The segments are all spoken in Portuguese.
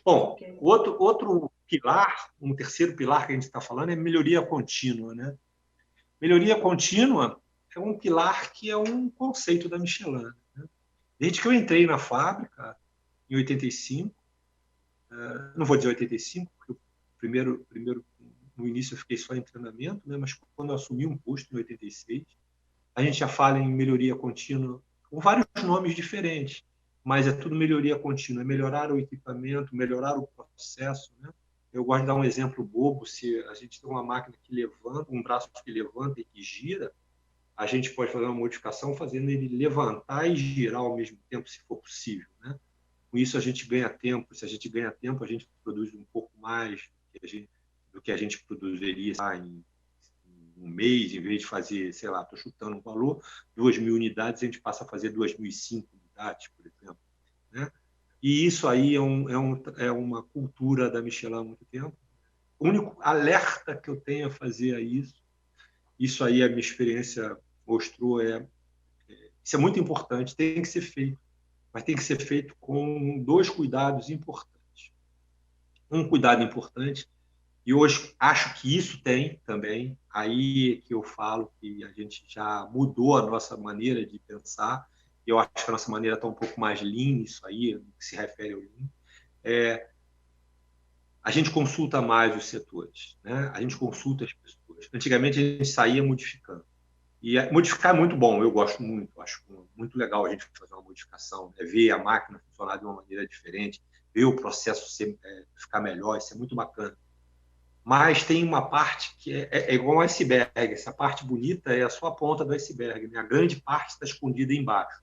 Bom, Ok. outro pilar, um terceiro pilar que a gente está falando é melhoria contínua, né? Melhoria contínua é um pilar que é um conceito da Michelin, né? Desde que eu entrei na fábrica, em 85, não vou dizer 85, porque primeiro no início eu fiquei só em treinamento, né? Mas quando eu assumi um posto em 86, a gente já fala em melhoria contínua com vários nomes diferentes, mas é tudo melhoria contínua, é melhorar o equipamento, melhorar o processo, né? Eu gosto de dar um exemplo bobo: se a gente tem uma máquina que levanta, um braço que levanta e que gira, a gente pode fazer uma modificação fazendo ele levantar e girar ao mesmo tempo, se for possível, né? Com isso a gente ganha tempo. Se a gente ganha tempo, a gente produz um pouco mais do que a gente produziria em um mês. Em vez de fazer, sei lá, estou chutando um valor, 2.000 unidades, a gente passa a fazer 2.005 unidades, por exemplo, né? E isso aí é uma cultura da Michelin há muito tempo. O único alerta que eu tenho a fazer a isso aí a minha experiência mostrou, isso é muito importante, tem que ser feito, mas tem que ser feito com dois cuidados importantes. Um cuidado importante, e hoje acho que isso tem também, aí é que eu falo que a gente já mudou a nossa maneira de pensar. Eu acho que a nossa maneira está um pouco mais lean, isso aí, no que se refere ao lean. A gente consulta mais os setores, né? A gente consulta as pessoas. Antigamente a gente saía modificando. E modificar é muito bom, eu gosto muito, acho muito legal a gente fazer uma modificação, né? Ver a máquina funcionar de uma maneira diferente, ver o processo ficar melhor, isso é muito bacana. Mas tem uma parte que é igual um iceberg. Essa parte bonita é a sua ponta do iceberg, né? A grande parte está escondida embaixo.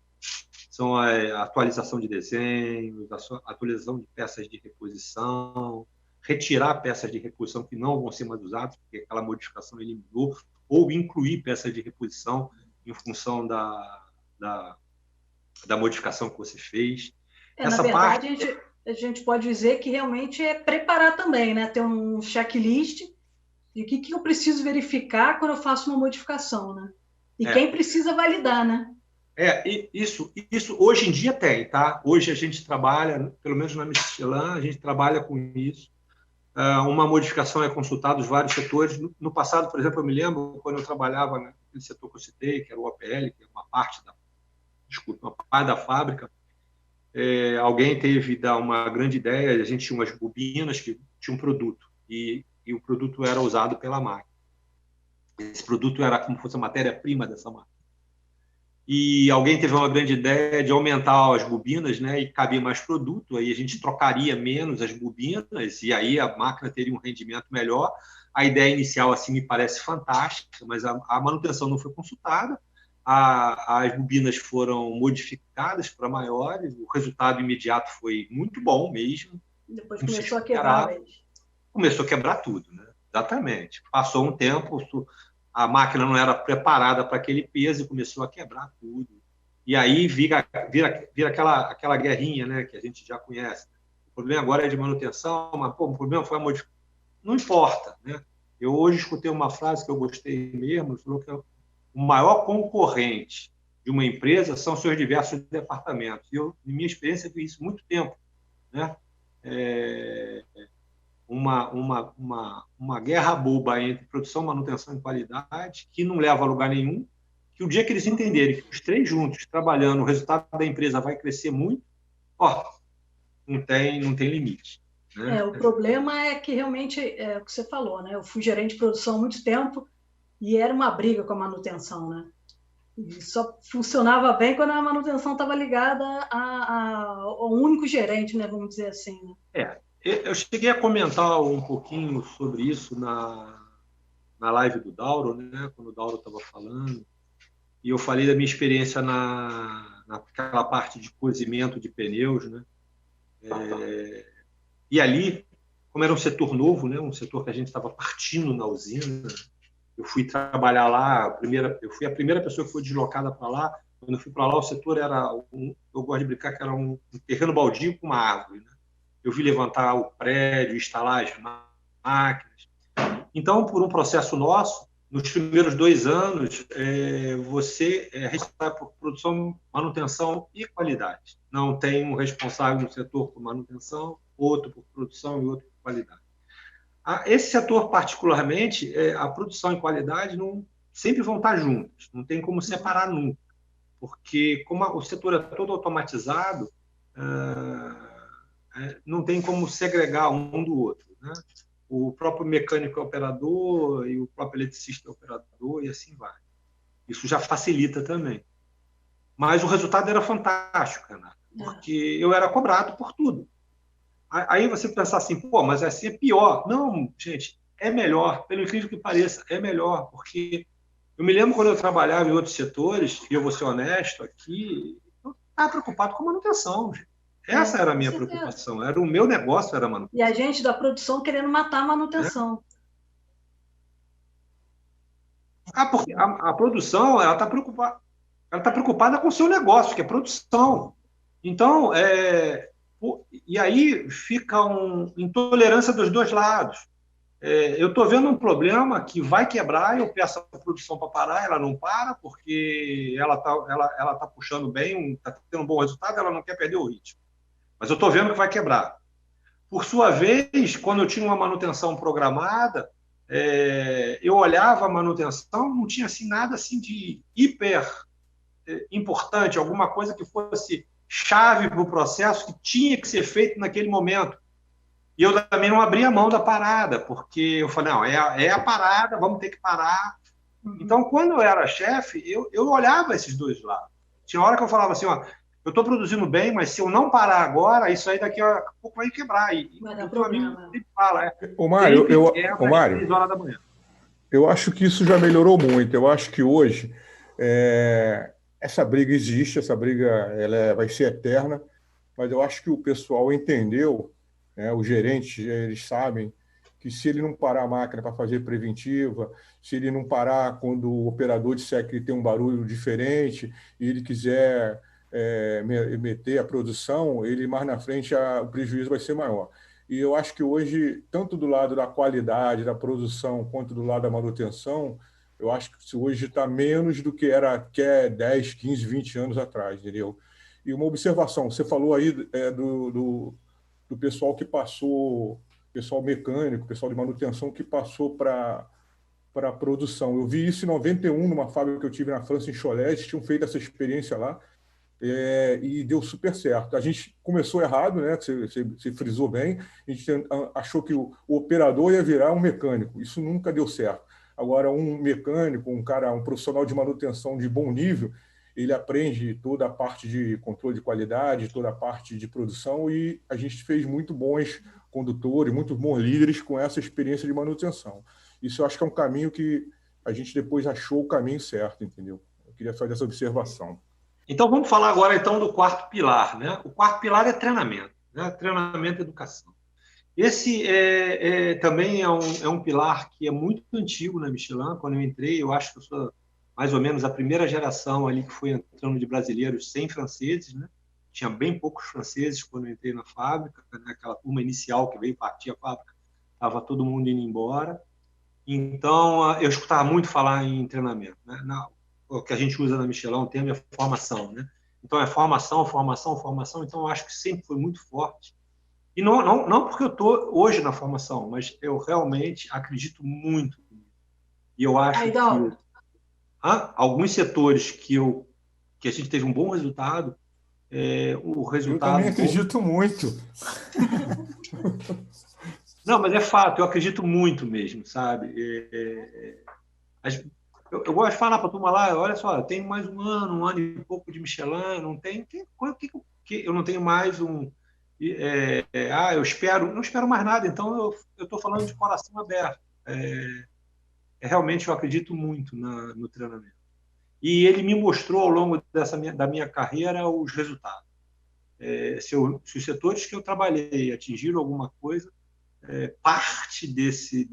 São a atualização de desenhos, a atualização de peças de reposição, retirar peças de reposição que não vão ser mais usadas, porque aquela modificação eliminou, ou incluir peças de reposição em função da, da modificação que você fez. Na Essa parte verdade, a gente pode dizer que realmente é preparar também, né? Ter um checklist de o que eu preciso verificar quando eu faço uma modificação, né? E quem é, precisa validar, né? isso hoje em dia tem, tá? Hoje a gente trabalha, pelo menos na Michelin, a gente trabalha com isso. Uma modificação é consultada os vários setores. No passado, por exemplo, eu me lembro quando eu trabalhava naquele setor que eu citei, que era o OPL, que é uma parte da fábrica. Alguém teve dar uma grande ideia. A gente tinha umas bobinas que tinham um produto e o produto era usado pela máquina. Esse produto era como se fosse a matéria-prima dessa máquina. E alguém teve uma grande ideia de aumentar as bobinas, né, e cabia mais produto, aí a gente trocaria menos as bobinas e aí a máquina teria um rendimento melhor. A ideia inicial assim me parece fantástica, mas a manutenção não foi consultada, as bobinas foram modificadas para maiores, o resultado imediato foi muito bom mesmo, Depois não se começou a quebrar esperava, mesmo. começou a quebrar tudo, né? Exatamente. Passou um tempo, a máquina não era preparada para aquele peso e começou a quebrar tudo. E aí vira aquela guerrinha, né, que a gente já conhece. O problema agora é de manutenção, mas pô, o problema foi a modificação. Não importa, né? Eu hoje escutei uma frase que eu gostei mesmo, falou que o maior concorrente de uma empresa são seus diversos departamentos. E eu, em minha experiência, vi isso há muito tempo, né? É, uma guerra boba entre produção, manutenção e qualidade, que não leva a lugar nenhum, que o dia que eles entenderem que os três juntos, trabalhando, o resultado da empresa vai crescer muito, ó, não tem limite. Né? O problema é que realmente é o que você falou, né? Eu fui gerente de produção há muito tempo e era uma briga com a manutenção, né? E só funcionava bem quando a manutenção estava ligada ao único gerente, né? Vamos dizer assim, né? Eu cheguei a comentar um pouquinho sobre isso na live do Dauro, né? Quando o Dauro estava falando, e eu falei da minha experiência naquela parte de cozimento de pneus, né? E ali, como era um setor novo, né? Um setor que a gente estava partindo na usina, eu fui trabalhar lá, eu fui a primeira pessoa que foi deslocada para lá. Quando eu fui para lá, o setor era, eu gosto de brincar que era um terreno baldio com uma árvore. Né? Eu vi levantar o prédio, instalar as máquinas. Então, por um processo nosso, nos primeiros 2 anos, você é responsável por produção, manutenção e qualidade. Não tem um responsável no setor por manutenção outro por produção e outro por qualidade. Esse setor, particularmente, a produção e qualidade não, sempre vão estar juntos, não tem como separar nunca, porque como o setor é todo automatizado, não tem como segregar um do outro, né? O próprio mecânico é operador e o próprio eletricista é operador e assim vai. Isso já facilita também. Mas o resultado era fantástico, Renato, porque eu era cobrado por tudo. Aí você pensar assim, pô, mas assim é pior. Não, gente, é melhor, pelo incrível que pareça, é melhor, porque eu me lembro quando eu trabalhava em outros setores, e eu vou ser honesto aqui, eu estava preocupado com manutenção, gente. Essa era a minha preocupação, era o meu negócio, era a manutenção. E a gente da produção querendo matar a manutenção. Porque a produção, ela está preocupada com o seu negócio, que é produção. Então, e aí fica uma intolerância dos dois lados. Eu estou vendo um problema que vai quebrar, eu peço a produção para parar, ela não para, porque ela tá puxando bem, está tendo um bom resultado, ela não quer perder o ritmo. Mas eu estou vendo que vai quebrar. Por sua vez, quando eu tinha uma manutenção programada, eu olhava a manutenção, não tinha assim, nada assim de hiper importante, alguma coisa que fosse chave para o processo, que tinha que ser feito naquele momento. E eu também não abria mão da parada, porque eu falei, não, é a parada, vamos ter que parar. Então, quando eu era chefe, eu olhava esses dois lados. Tinha hora que eu falava assim, ó, eu estou produzindo bem, mas se eu não parar agora, isso aí daqui a pouco vai quebrar. E o amigo sempre fala, Mário, Mário, 6 horas da manhã. Eu acho que isso já melhorou muito. Eu acho que hoje essa briga existe, essa briga vai ser eterna, mas eu acho que o pessoal entendeu, os gerentes, eles sabem que se ele não parar a máquina para fazer preventiva, se ele não parar quando o operador disser que tem um barulho diferente e ele quiser meter a produção, ele mais na frente o prejuízo vai ser maior. E eu acho que hoje, tanto do lado da qualidade, da produção, quanto do lado da manutenção, eu acho que hoje está menos do que era 10, 15, 20 anos atrás, entendeu? E uma observação, você falou aí do pessoal que passou, pessoal mecânico, pessoal de manutenção que passou para a produção. Eu vi isso em 91, numa fábrica que eu tive na França, em Cholet, eles tinham feito essa experiência lá, e deu super certo. A gente começou errado, né? Você frisou bem, a gente achou que o operador ia virar um mecânico. Isso nunca deu certo. Agora, um mecânico, um profissional de manutenção de bom nível, ele aprende toda a parte de controle de qualidade, toda a parte de produção, e a gente fez muito bons condutores, muito bons líderes com essa experiência de manutenção. Isso eu acho que é um caminho que a gente depois achou o caminho certo, entendeu? Eu queria fazer essa observação. Então, vamos falar agora então do quarto pilar, né? O quarto pilar é treinamento, né? Treinamento e educação. Esse também é um pilar que é muito antigo na Michelin. Quando eu entrei, eu acho que eu sou mais ou menos a primeira geração ali que foi entrando de brasileiros sem franceses, né? Tinha bem poucos franceses quando eu entrei na fábrica, né? Aquela turma inicial que veio partir a fábrica, estava todo mundo indo embora. Então, eu escutava muito falar em treinamento, né? O que a gente usa na Michelin, o termo é formação, né? Então, é formação, formação, formação. Então, eu acho que sempre foi muito forte. E não porque eu estou hoje na formação, mas eu realmente acredito muito. E eu acho que alguns setores que a gente teve um bom resultado, o resultado... Eu também acredito muito. Não, mas é fato, eu acredito muito mesmo, sabe? Eu gosto de falar para a turma lá, olha só, eu tenho mais um ano e pouco de Michelin, não tem eu não tenho mais um... eu não espero mais nada, então eu estou falando de coração aberto. Realmente eu acredito muito no treinamento. E ele me mostrou ao longo da minha carreira os resultados. Se os setores que eu trabalhei atingiram alguma coisa, parte desse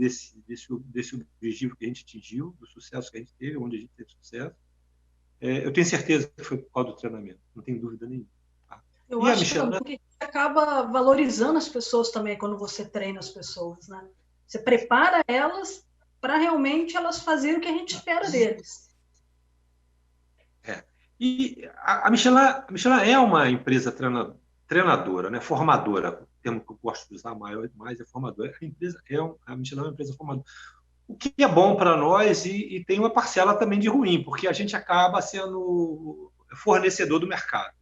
objetivo que a gente atingiu, do sucesso que a gente teve, onde a gente teve sucesso, eu tenho certeza que foi por causa do treinamento, não tenho dúvida nenhuma. Tá? Eu acho que acaba valorizando as pessoas também quando você treina as pessoas, né? Você prepara elas para realmente elas fazerem o que a gente espera deles. E a Michelin é uma empresa treinadora, né? Formadora. termo que eu gosto de usar mais é formador. A Michelin é uma empresa formadora. O que é bom para nós e tem uma parcela também de ruim, porque a gente acaba sendo fornecedor do mercado.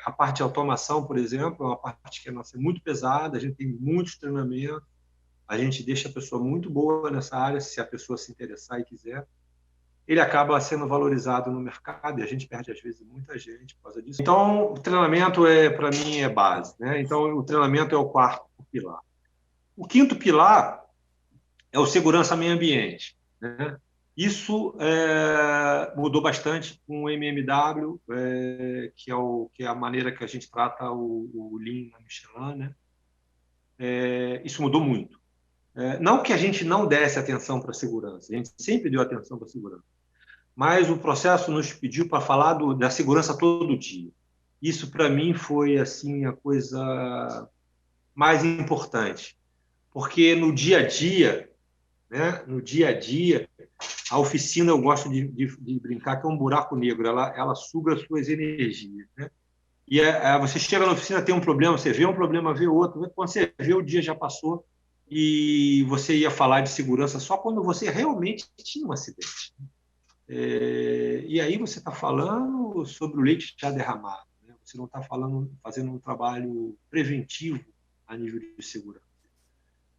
A parte de automação, por exemplo, é uma parte que é muito pesada, a gente tem muitos treinamentos, a gente deixa a pessoa muito boa nessa área, se a pessoa se interessar e quiser. Ele acaba sendo valorizado no mercado e a gente perde, às vezes, muita gente por causa disso. Então, o treinamento, para mim, é base. Né? Então, o treinamento é o quarto pilar. O quinto pilar é o segurança meio ambiente. Né? Isso mudou bastante com o MMW, que é a maneira que a gente trata o Lean na Michelin. Né? Isso mudou muito. Não que a gente não desse atenção para a segurança, a gente sempre deu atenção para a segurança, mas o processo nos pediu para falar da segurança todo dia. Isso, para mim, foi assim, a coisa mais importante, porque no dia a dia, né, a oficina, eu gosto de brincar que é um buraco negro, ela suga as suas energias. Né? E você chega na oficina, tem um problema, você vê um problema, vê outro, quando você vê, o dia já passou, e você ia falar de segurança só quando você realmente tinha um acidente. E aí você está falando sobre o leite já derramado. Né? Você não está fazendo um trabalho preventivo a nível de segurança.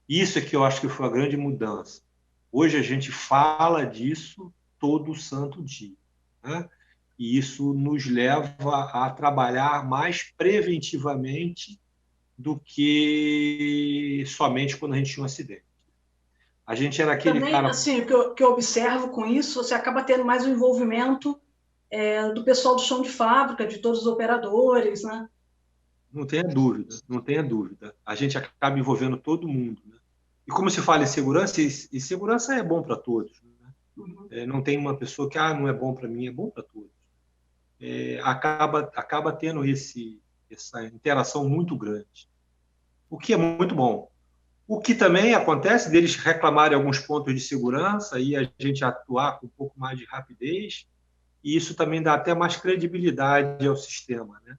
Isso é que eu acho que foi a grande mudança. Hoje a gente fala disso todo santo dia. Né? E isso nos leva a trabalhar mais preventivamente do que somente quando a gente tinha um acidente. A gente era aquele também, cara... assim, o que eu observo com isso, você acaba tendo mais o envolvimento do pessoal do chão de fábrica, de todos os operadores, né? Não tenha dúvida, não tenha dúvida. A gente acaba envolvendo todo mundo. Né? E como se fala em segurança, e segurança é bom para todos. Né? Uhum. Não tem uma pessoa que não é bom para mim, é bom para todos. Acaba tendo essa interação muito grande, o que é muito bom. O que também acontece deles reclamarem alguns pontos de segurança e a gente atuar com um pouco mais de rapidez, e isso também dá até mais credibilidade ao sistema, né?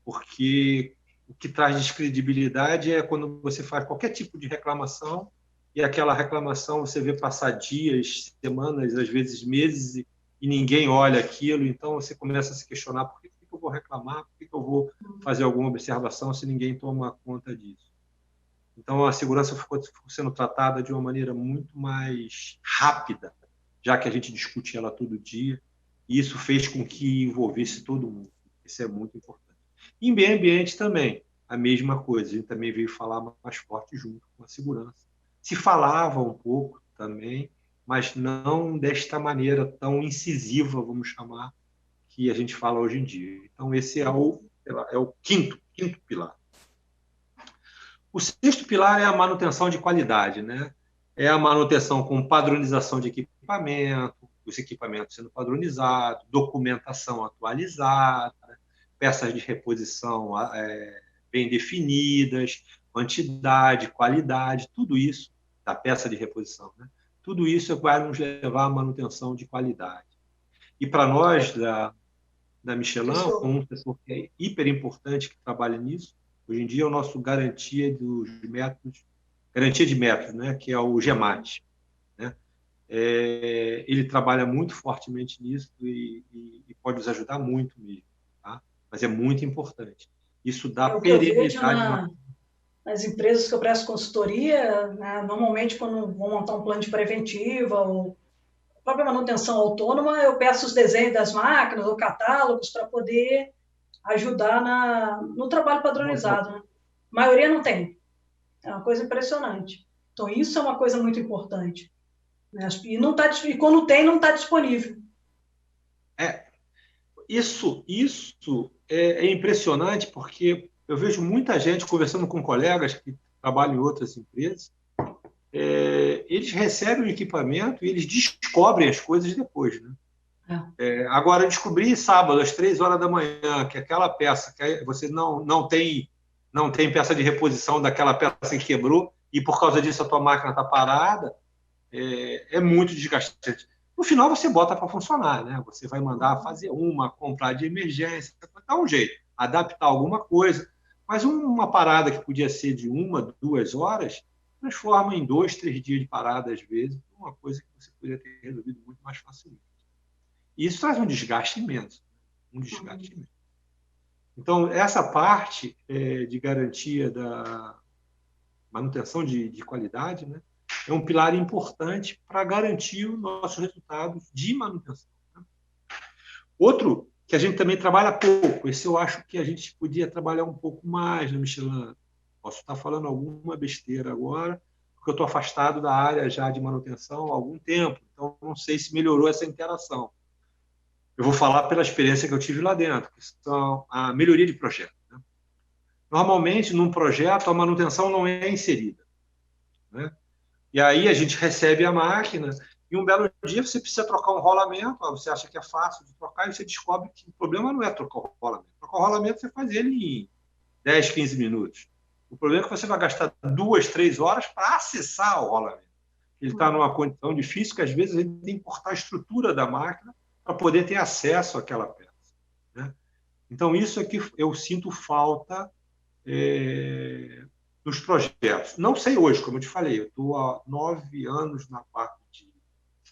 Porque o que traz descredibilidade é quando você faz qualquer tipo de reclamação e aquela reclamação você vê passar dias, semanas, às vezes meses, e ninguém olha aquilo, então você começa a se questionar por que eu vou reclamar, por que eu vou fazer alguma observação se ninguém toma conta disso. Então, a segurança ficou sendo tratada de uma maneira muito mais rápida, já que a gente discute ela todo dia, e isso fez com que envolvesse todo mundo. Isso é muito importante. Em meio ambiente também, a mesma coisa. A gente também veio falar mais forte junto com a segurança. Se falava um pouco também, mas não desta maneira tão incisiva, vamos chamar, que a gente fala hoje em dia. Então, esse é o quinto pilar. O sexto pilar é a manutenção de qualidade, né? É a manutenção com padronização de equipamento, os equipamentos sendo padronizados, documentação atualizada, peças de reposição bem definidas, quantidade, qualidade, tudo isso da peça de reposição, né? Tudo isso vai nos levar à manutenção de qualidade. E para nós da Michelin, um setor que é hiper importante que trabalha nisso, hoje em dia é o nosso garantia de métodos, né? Que é o GEMAT. Né? Ele trabalha muito fortemente nisso e pode nos ajudar muito mesmo. Tá? Mas é muito importante. Isso dá perenidade. Nas empresas que eu presto consultoria, né, normalmente, quando vão montar um plano de preventiva ou a própria manutenção autônoma, eu peço os desenhos das máquinas ou catálogos para poder ajudar no trabalho padronizado. Né? A maioria não tem. É uma coisa impressionante. Então, isso é uma coisa muito importante. Né? E quando tem, não está disponível. Isso é impressionante, porque eu vejo muita gente conversando com colegas que trabalham em outras empresas, eles recebem o equipamento e eles descobrem as coisas depois. Né? Agora, eu descobri sábado, às 3h da manhã, que aquela peça, que você não tem peça de reposição daquela peça que quebrou, e por causa disso a tua máquina está parada, é muito desgastante. No final, você bota para funcionar, né? Você vai mandar fazer comprar de emergência, dar um jeito, adaptar alguma coisa, Mas uma parada que podia ser de 1, 2 horas, transforma em 2, 3 dias de parada, às vezes, uma coisa que você poderia ter resolvido muito mais facilmente. E isso traz um desgaste imenso. Um desgaste imenso. Então, essa parte de garantia da manutenção de qualidade, né, é um pilar importante para garantir os nossos resultados de manutenção. Né? Outro que a gente também trabalha pouco, esse eu acho que a gente podia trabalhar um pouco mais na Michelin. Posso estar falando alguma besteira agora, porque eu estou afastado da área já de manutenção há algum tempo, então não sei se melhorou essa interação. Eu vou falar pela experiência que eu tive lá dentro, que são a melhoria de projeto. Né? Normalmente, num projeto, a manutenção não é inserida. Né? E aí a gente recebe a máquina e um belo dia você precisa trocar um rolamento, você acha que é fácil de trocar e você descobre que o problema não é trocar o rolamento. Trocar o rolamento você faz ele em 10, 15 minutos. O problema é que você vai gastar 2, 3 horas para acessar o rolamento. Ele está numa condição difícil que às vezes a gente tem que cortar a estrutura da máquina para poder ter acesso àquela peça. Né? Então, isso é que eu sinto falta dos projetos. Não sei hoje, como eu te falei, eu estou há 9 anos na parte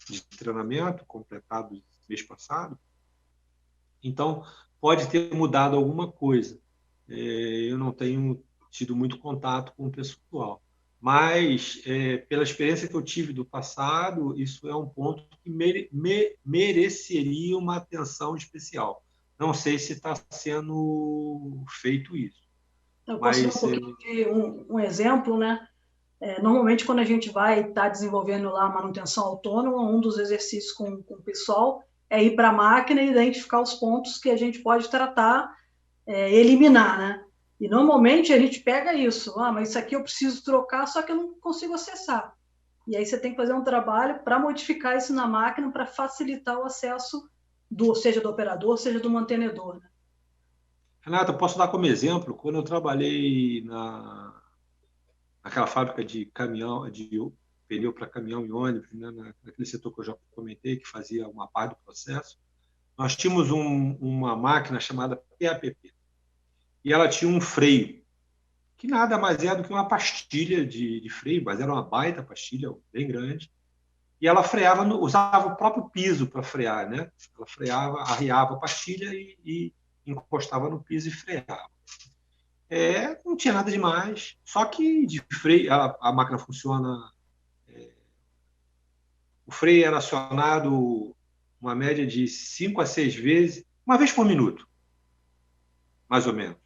de treinamento, completado mês passado, então pode ter mudado alguma coisa. Eu não tenho tido muito contato com o pessoal, mas pela experiência que eu tive do passado, isso é um ponto que mereceria uma atenção especial. Não sei se está sendo feito isso. Eu posso dar um pouquinho de um exemplo, né? Normalmente, quando a gente vai estar desenvolvendo lá a manutenção autônoma, um dos exercícios com o pessoal é ir para a máquina e identificar os pontos que a gente pode tratar, eliminar, né? E normalmente a gente pega isso, mas isso aqui eu preciso trocar, só que eu não consigo acessar. E aí você tem que fazer um trabalho para modificar isso na máquina para facilitar o acesso seja do operador, seja do mantenedor, né? Renata, posso dar como exemplo, quando eu trabalhei naquela fábrica de caminhão, de pneu para caminhão e ônibus, né, naquele setor que eu já comentei, que fazia uma parte do processo, nós tínhamos uma máquina chamada PAPP. E ela tinha um freio, que nada mais é do que uma pastilha de freio, mas era uma baita pastilha, bem grande. E ela freava, usava o próprio piso para frear, né? Ela freava, arriava a pastilha e encostava no piso e freava. Não tinha nada demais, só que de freio, a máquina funciona. O freio era acionado uma média de 5 a 6 vezes, uma vez por minuto, mais ou menos.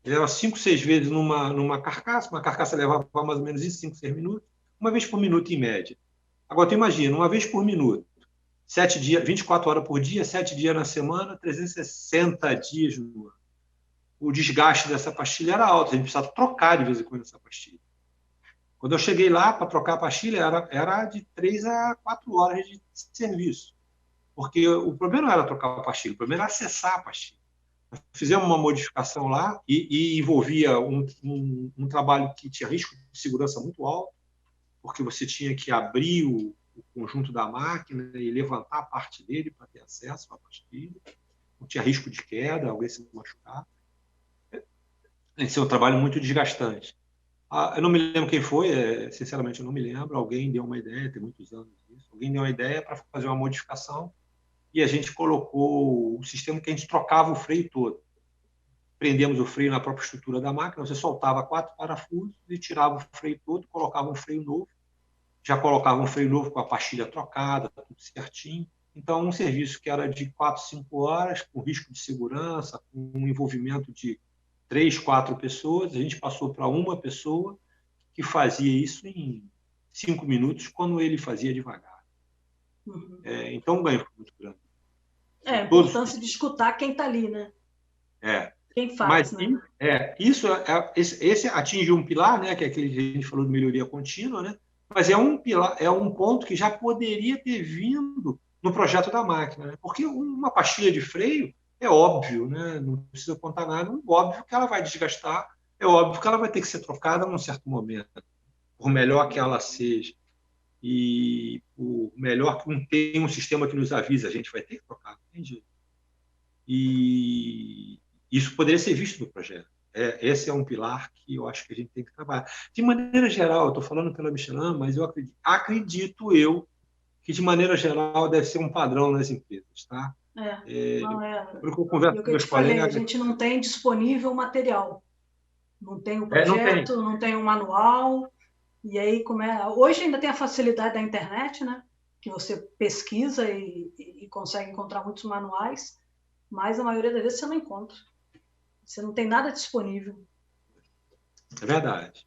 Ele era 5, 6 vezes numa carcaça, uma carcaça levava mais ou menos isso, 5, 6 minutos, uma vez por minuto em média. Agora, tu imagina, uma vez por minuto, 7 dias, 24 horas por dia, 7 dias na semana, 360 dias no ano. O desgaste dessa pastilha era alto, a gente precisava trocar de vez em quando essa pastilha. Quando eu cheguei lá para trocar a pastilha, era de 3 a 4 horas de serviço. Porque o problema não era trocar a pastilha, o problema era acessar a pastilha. Fizemos uma modificação lá e envolvia um trabalho que tinha risco de segurança muito alto, porque você tinha que abrir o conjunto da máquina e levantar a parte dele para ter acesso à pastilha. Não tinha risco de queda, alguém se machucar. Esse é um trabalho muito desgastante. Eu não me lembro quem foi, sinceramente eu não me lembro. Alguém deu uma ideia, tem muitos anos isso. Alguém deu uma ideia para fazer uma modificação e a gente colocou o sistema que a gente trocava o freio todo. Prendemos o freio na própria estrutura da máquina, você soltava 4 parafusos e tirava o freio todo, colocava um freio novo, já colocava um freio novo com a pastilha trocada, tudo certinho. Então, um serviço que era de 4, 5 horas, com risco de segurança, com um envolvimento de 3, 4 pessoas, a gente passou para uma pessoa que fazia isso em 5 minutos, quando ele fazia devagar. Então, o ganho foi muito grande. A importância de escutar quem está ali, né? Quem faz, mas, né? Esse atinge um pilar, né, que é aquele que a gente falou de melhoria contínua, né? Mas é um pilar, é um ponto que já poderia ter vindo no projeto da máquina, né? Porque uma pastilha de freio é óbvio, né? Não precisa contar nada, é óbvio que ela vai desgastar, é óbvio que ela vai ter que ser trocada num certo momento, por melhor que ela seja. E por melhor que não tenha um sistema que nos avisa, a gente vai ter que trocar, não tem jeito. E isso poderia ser visto no projeto. esse é um pilar que eu acho que a gente tem que trabalhar. De maneira geral, eu estou falando pela Michelin, mas eu acredito eu que, de maneira geral, deve ser um padrão nas empresas. Tá? Não é. Porque eu converso E o com que eu meus te falei, a colegas... gente não tem disponível material. Não tem o não tem. projeto, não tem o manual. E aí, hoje ainda tem a facilidade da internet, né? Que você pesquisa e consegue encontrar muitos manuais, mas a maioria das vezes você não encontra. Você não tem nada disponível. É verdade.